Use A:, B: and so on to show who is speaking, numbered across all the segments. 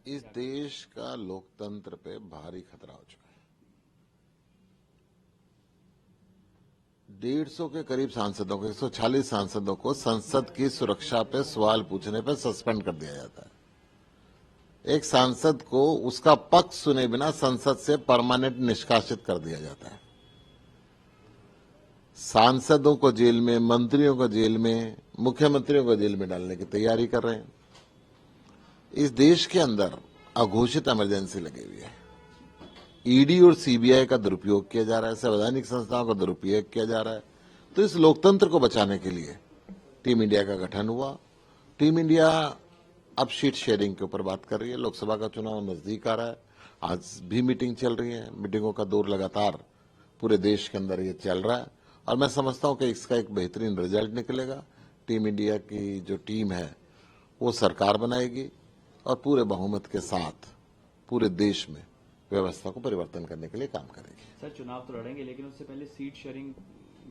A: इस देश का लोकतंत्र पे भारी खतरा हो चुका है। 150 के करीब सांसदों को, 146 सांसदों को संसद की सुरक्षा पे सवाल पूछने पे सस्पेंड कर दिया जाता है। एक सांसद को उसका पक्ष सुने बिना संसद से परमानेंट निष्कासित कर दिया जाता है। सांसदों को जेल में, मंत्रियों को जेल में, मुख्यमंत्रियों को जेल में डालने की तैयारी कर रहे हैं। इस देश के अंदर अघोषित इमरजेंसी लगी हुई है। ईडी और सीबीआई का दुरुपयोग किया जा रहा है, संवैधानिक संस्थाओं का दुरुपयोग किया जा रहा है। तो इस लोकतंत्र को बचाने के लिए टीम इंडिया का गठन हुआ। टीम इंडिया अब सीट शेयरिंग के ऊपर बात कर रही है। लोकसभा का चुनाव नजदीक आ रहा है, आज भी मीटिंग चल रही है। मीटिंगों का दौर लगातार पूरे देश के अंदर ये चल रहा है और मैं समझता हूं कि इसका एक बेहतरीन रिजल्ट निकलेगा। टीम इंडिया की जो टीम है वो सरकार बनाएगी और पूरे बहुमत के साथ पूरे देश में व्यवस्था को परिवर्तन करने के लिए काम करेगी।
B: सर, चुनाव तो लड़ेंगे, लेकिन उससे पहले सीट शेयरिंग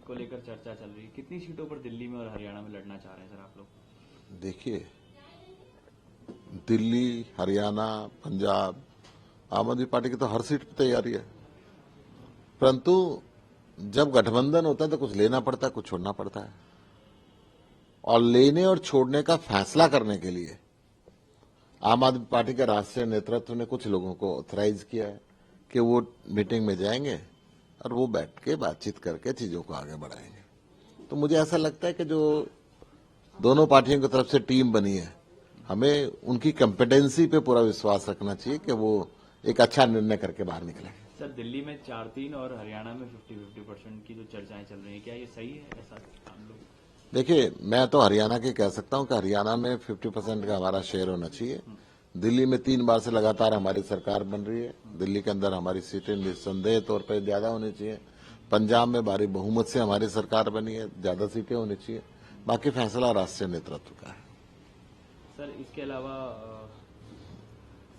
B: को लेकर चर्चा चल रही है। कितनी सीटों पर दिल्ली में और हरियाणा में लड़ना चाह रहे हैं सर आप लोग?
A: देखिए, दिल्ली, हरियाणा, पंजाब, आम आदमी पार्टी की तो हर सीट पर तैयारी है। परंतु जब गठबंधन होता है तो कुछ लेना पड़ता है, कुछ छोड़ना पड़ता है। और लेने और छोड़ने का फैसला करने के लिए आम आदमी पार्टी के राष्ट्रीय नेतृत्व ने कुछ लोगों को ऑथराइज किया है कि वो मीटिंग में जाएंगे और वो बैठ के बातचीत करके चीजों को आगे बढ़ाएंगे। तो मुझे ऐसा लगता है कि जो दोनों पार्टियों की तरफ से टीम बनी है, हमें उनकी कॉम्पिटेंसी पे पूरा विश्वास रखना चाहिए कि वो एक अच्छा निर्णय करके बाहर निकले।
B: सर, दिल्ली में 4-3 और हरियाणा में 50-50% की जो चर्चाएं चल रही हैं, क्या ये सही है? ऐसा हम लोग
A: देखिए, मैं तो हरियाणा की कह सकता हूं कि हरियाणा में 50% का हमारा शेयर होना चाहिए। दिल्ली में 3 बार से लगातार हमारी सरकार बन रही है। दिल्ली के अंदर हमारी सीटें निस्संदेह तौर पर ज्यादा होनी चाहिए। पंजाब में भारी बहुमत से हमारी सरकार बनी है, ज्यादा सीटें होनी चाहिए। बाकी फैसला राष्ट्रीय नेतृत्व का है।
B: सर, इसके अलावा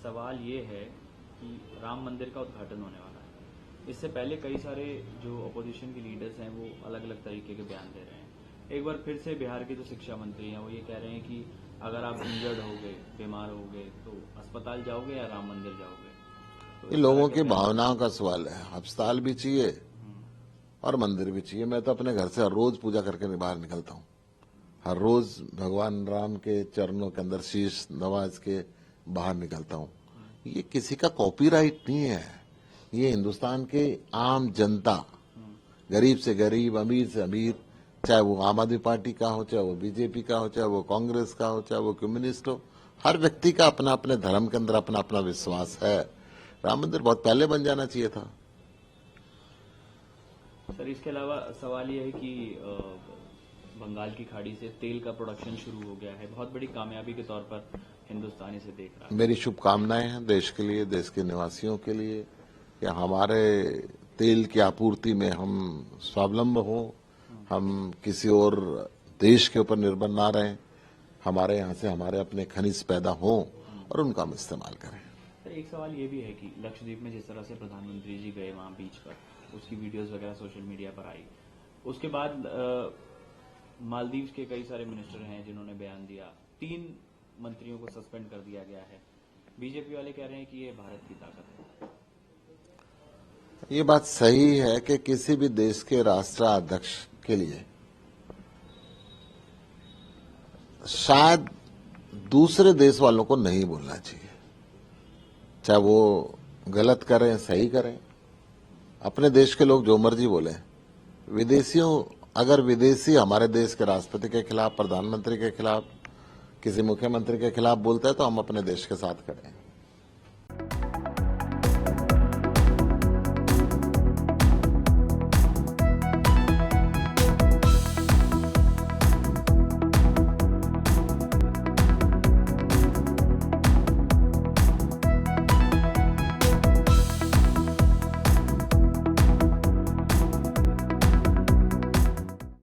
B: सवाल ये है कि राम मंदिर का उद्घाटन होने वाला है। इससे पहले कई सारे जो अपोजिशन के लीडर्स हैं वो अलग अलग तरीके के बयान दे रहे हैं। एक बार फिर से बिहार के जो शिक्षा मंत्री हैं वो ये कह रहे हैं कि अगर आप इंजर्ड हो गए, बीमार हो गए, तो अस्पताल जाओगे या राम मंदिर जाओगे? तो
A: ये लोगों की भावनाओं का सवाल है। अस्पताल भी चाहिए और मंदिर भी चाहिए। मैं तो अपने घर से हर रोज पूजा करके बाहर निकलता हूँ। हर रोज भगवान राम के चरणों के अंदर शीश नवाज के बाहर निकलता हूँ। ये किसी का कॉपीराइट नहीं है। ये हिंदुस्तान के आम जनता, गरीब से गरीब, अमीर से अमीर, चाहे वो आम आदमी पार्टी का हो, चाहे वो बीजेपी का हो, चाहे वो कांग्रेस का हो, चाहे वो कम्युनिस्ट हो, हर व्यक्ति का अपना अपने धर्म के अंदर अपना अपना विश्वास है। राम मंदिर बहुत पहले बन जाना चाहिए था।
B: सर, इसके अलावा सवाल ये है कि बंगाल की खाड़ी से तेल का प्रोडक्शन शुरू हो गया है। बहुत बड़ी कामयाबी के तौर पर हिंदुस्तान इसे देख रहा है।
A: मेरी शुभकामनाएं हैं देश के लिए, देश के निवासियों के लिए, कि हमारे तेल की आपूर्ति में हम स्वावलंब हो, हम किसी और देश के ऊपर निर्भर ना रहें। हमारे यहाँ से हमारे अपने खनिज पैदा हों और उनका हम इस्तेमाल करें।
B: सर, एक सवाल ये भी है कि लक्षद्वीप में जिस तरह से प्रधानमंत्री जी गए वहां बीच पर, उसकी वीडियोस वगैरह सोशल मीडिया पर आई। उसके बाद मालदीव के कई सारे मिनिस्टर हैं जिन्होंने बयान दिया। 3 मंत्रियों को सस्पेंड कर दिया गया है। बीजेपी वाले कह रहे हैं कि ये भारत की ताकत है।
A: ये बात सही है कि किसी भी देश के राष्ट्राध्यक्ष के लिए शायद दूसरे देश वालों को नहीं बोलना चाहिए। चाहे वो गलत करें, सही करें, अपने देश के लोग जो मर्जी बोले। अगर विदेशी हमारे देश के राष्ट्रपति के खिलाफ, प्रधानमंत्री के खिलाफ, किसी मुख्यमंत्री के खिलाफ बोलते हैं तो हम अपने देश के साथ खड़े हैं।